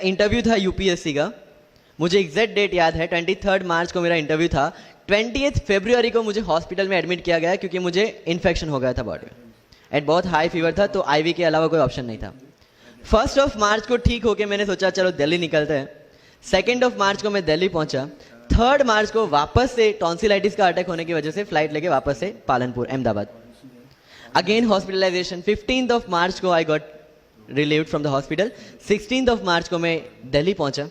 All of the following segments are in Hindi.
इंटरव्यू था यूपीएससी का, मुझे एग्जैक्ट डेट याद है, 23 मार्च को मेरा इंटरव्यू था। 20 फरवरी को मुझे हॉस्पिटल में एडमिट किया गया क्योंकि मुझे इन्फेक्शन हो गया था बॉडी में एंड बहुत हाई फीवर था, तो आईवी के अलावा कोई ऑप्शन नहीं था। 1 मार्च को ठीक होके मैंने सोचा चलो दिल्ली निकलते हैं। 2 मार्च को मैं दिल्ली पहुंचा। 3 मार्च को वापस से टॉन्सिलाइटिस का अटैक होने की वजह से फ्लाइट लेके वापस से पालनपुर अहमदाबाद, अगेन हॉस्पिटलाइजेशन। 15 मार्च को I got relieved from the hospital. 16 मार्च को मैं दिल्ली पहुंचा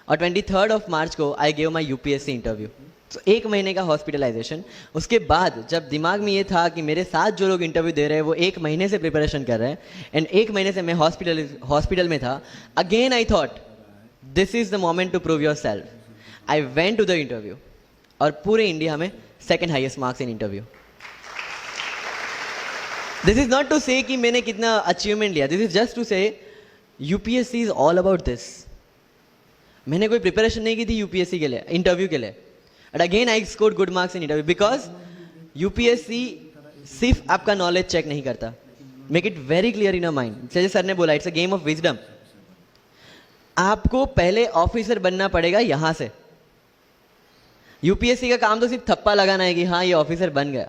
और 23 मार्च को I gave my UPSC interview. तो 1 महीने का हॉस्पिटलाइजेशन। उसके बाद जब दिमाग में ये था कि मेरे साथ जो लोग इंटरव्यू दे रहे हैं वो 1 महीने से प्रिपरेशन कर रहे हैं एंड 1 महीने से मैं हॉस्पिटल में था, again I thought this is the moment to prove yourself. I went to the interview और पूरे इंडिया में 2nd highest marks in interview. This is not to say कि मैंने कितना अचीवमेंट लिया, this is just to say UPSC is all about this. मैंने कोई प्रिपरेशन नहीं की थी यूपीएससी के लिए, इंटरव्यू के लिए, but again I scored good marks in interview because UPSC सिर्फ आपका नॉलेज चेक नहीं करता, make it very clear in your mind. जैसे सर ने बोला, it's a game of wisdom. आपको पहले ऑफिसर बनना पड़ेगा यहां से। यूपीएससी का काम तो सिर्फ थप्पा लगाना है कि हाँ ये ऑफिसर बन गया।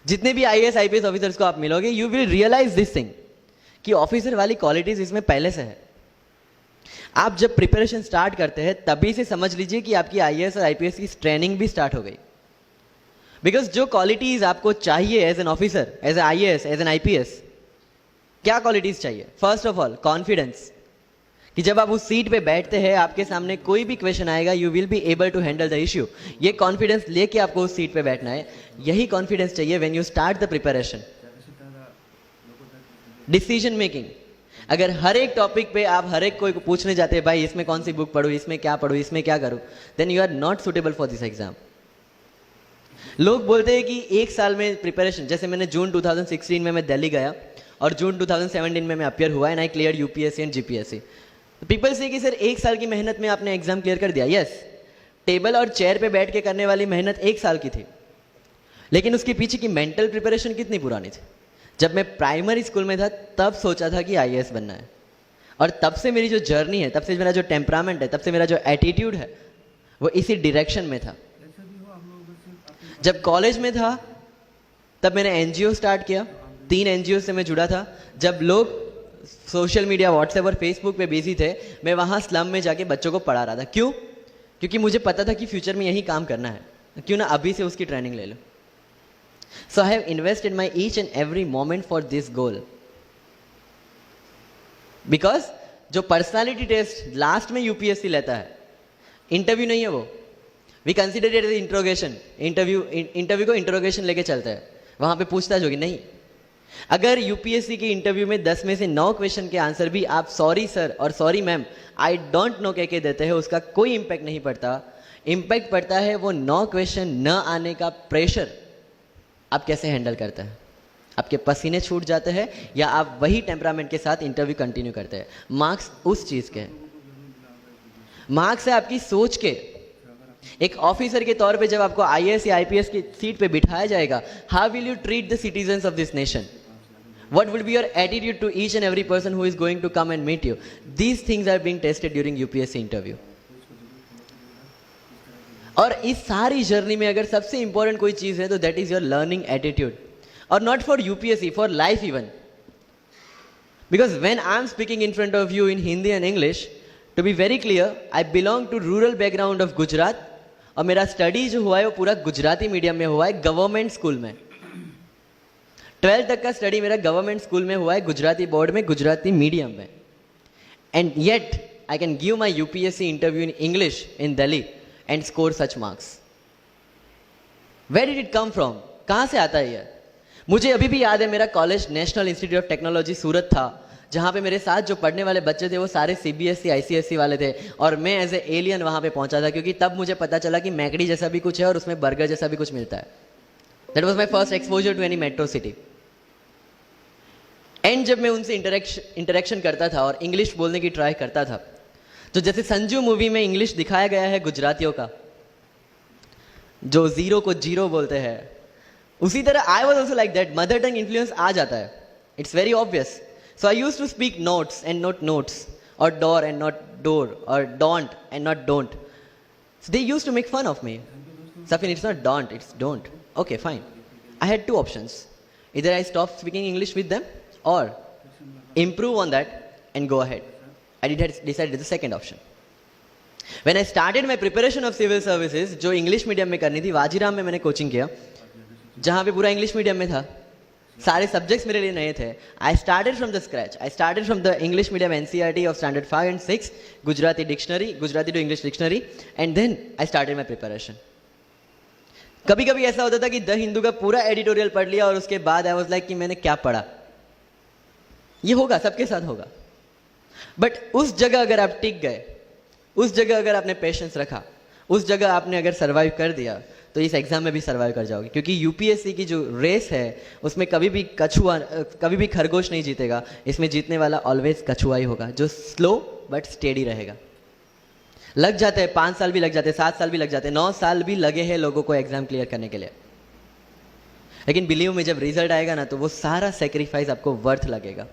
जितने भी आईएएस आईपीएस ऑफिसर्स को आप मिलोगे, you will realise this thing कि ऑफिसर वाली क्वालिटीज इसमें पहले से है। आप जब प्रिपरेशन स्टार्ट करते हैं तभी से समझ लीजिए कि आपकी आईएएस और आईपीएस की ट्रेनिंग भी स्टार्ट हो गई। बिकॉज जो क्वालिटीज आपको चाहिए as an officer, as a IAS, as an IPS, क्या क्वालिटीज चाहिए? फर्स्ट ऑफ ऑल कॉन्फिडेंस, कि जब आप उस सीट पे बैठते हैं आपके सामने कोई भी क्वेश्चन आएगा you will be able to handle the issue. ये कॉन्फिडेंस लेके आपको उस सीट पे बैठना है। यही कॉन्फिडेंस चाहिए when you start the preparation. Decision making, अगर हर एक टॉपिक पे आप हर एक कोई को पूछने जाते हैं भाई इसमें कौन सी बुक पढ़ूं, इसमें क्या पढ़ूं, इसमें क्या करूं, then you are not suitable for this exam. लोग बोलते हैं कि 1 साल में प्रिपरेशन, जैसे मैंने जून 2016 में मैं दिल्ली गया और जून 2017 में मैं अपियर हुआ and I clear UPSC and GPSC. People से कि सर 1 साल की मेहनत में आपने एग्जाम क्लियर कर दिया। यस, टेबल और चेयर पे बैठ के करने वाली मेहनत 1 साल की थी, लेकिन उसके पीछे की मेंटल प्रिपरेशन कितनी पुरानी थी। जब मैं प्राइमरी स्कूल में था तब सोचा था कि आईएएस बनना है, और तब से मेरी जो जर्नी है, तब से मेरा जो टेम्परामेंट है, तब से मेरा जो एटीट्यूड है वो इसी डायरेक्शन में था। जब कॉलेज में था तब मैंने एनजीओ स्टार्ट किया, 3 एनजीओ से मैं जुड़ा था। जब लोग सोशल मीडिया, व्हाट्सएप और फेसबुक पे बिजी थे, मैं वहाँ स्लम में जाके बच्चों को पढ़ा रहा था। क्यों? क्योंकि मुझे पता था कि फ्यूचर में यही काम करना है, क्यों ना अभी से उसकी ट्रेनिंग ले लो। So I have invested my each and every moment for this goal. Because जो पर्सनालिटी टेस्ट लास्ट में यूपीएससी लेता है, इंटरव्यू नहीं है वो, we consider it as interrogation. Interview को इंट्रोगेशन लेके चलता है, वहां पे पूछताछ होगी नहीं। अगर यूपीएससी के इंटरव्यू में 10 में से 9 क्वेश्चन के आंसर भी आप सॉरी सर और sorry ma'am, I don't know कह के देते हैं, उसका कोई इंपैक्ट नहीं पड़ता। इंपैक्ट पड़ता है वो 9 क्वेश्चन न आने का प्रेशर आप कैसे हैंडल करते हैं। आपके पसीने छूट जाते हैं या आप वही टेम्परामेंट के साथ इंटरव्यू कंटिन्यू करते हैं। मार्क्स उस चीज के, मार्क्स है आपकी सोच के। एक ऑफिसर के तौर पे जब आपको आईएएस या आईपीएस की सीट पे बिठाया जाएगा, how will you treat the citizens of this nation? What will be your attitude to each and every person who is going to come and meet you? These things are being tested during UPSC interview. और इस सारी जर्नी में अगर सबसे इंपॉर्टेंट कोई चीज है तो that is your learning attitude, और not for UPSC, for life even. Because when I am speaking in front of you in Hindi and English, to be very clear, I belong to rural background of Gujarat, और मेरा स्टडी जो हुआ है वो पूरा गुजराती मीडियम में हुआ है, गवर्नमेंट स्कूल में। 12th तक का स्टडी मेरा गवर्नमेंट स्कूल में हुआ है, गुजराती बोर्ड में, गुजराती मीडियम में। And yet I can give my UPSC interview in English in Delhi and score such marks. Where did it come from? कहाँ से आता है ये? मुझे अभी भी याद है, मेरा college National Institute of Technology Surat था, जहाँ पे मेरे साथ जो पढ़ने वाले बच्चे थे वो सारे सीबीएसई आईसीएसई वाले थे, और मैं एज ए एलियन वहाँ पे पहुँचा था, क्योंकि तब मुझे पता चला कि मैकडी जैसा भी कुछ है और उसमें बर्गर जैसा भी कुछ मिलता है। That was my first exposure to any metro city. एंड जब मैं उनसे इंटरेक्शन करता था और इंग्लिश बोलने की ट्राई करता था, तो जैसे संजू मूवी में इंग्लिश दिखाया गया है गुजरातियों का, जो जीरो को जीरो बोलते हैं, उसी तरह I was also like that. Mother tongue influence आ जाता है, it's very obvious. So I use to speak notes and note notes, or door and not door, or don't and not don't. So they used to make fun of me. Safin, it's not don't, it's don't. Okay, fine. I had two options. Either I stop speaking English with them or improve on that and go ahead. I decided the second option. When I started my preparation of civil services, जो इंग्लिश मीडियम में करनी थी, वाजीराम में मैंने कोचिंग किया, जहाँ पे पूरा इंग्लिश मीडियम में था, सारे सब्जेक्ट्स मेरे लिए नए थे. I started from the scratch. I started from the English medium NCERT of standard 5 and 6, Gujarati dictionary, Gujarati to English dictionary, and then I started my preparation. कभी कभी ऐसा होता था कि द हिंदू का पूरा एडिटोरियल पढ़ लिया और उसके बाद आई वाज लाइक कि मैंने क्या पढ़ा. ये होगा, सबके साथ होगा. बट उस जगह अगर आप टिक गए, उस जगह अगर आपने पेशेंस रखा, उस जगह आपने अगर सर्वाइव कर दिया, तो इस एग्जाम में भी सर्वाइव कर जाओगे. क्योंकि यूपीएससी की जो रेस है उसमें कभी भी खरगोश नहीं जीतेगा. इसमें जीतने वाला ऑलवेज कछुआ ही होगा, जो स्लो बट स्टेडी रहेगा. लग जाते हैं 5 साल भी लग जाते हैं, 7 साल भी लग जाते हैं, 9 साल भी लगे हैं लोगों को एग्जाम क्लियर करने के लिए. लेकिन बिलीव में जब रिजल्ट आएगा ना, तो वो सारा सेक्रीफाइस आपको वर्थ लगेगा.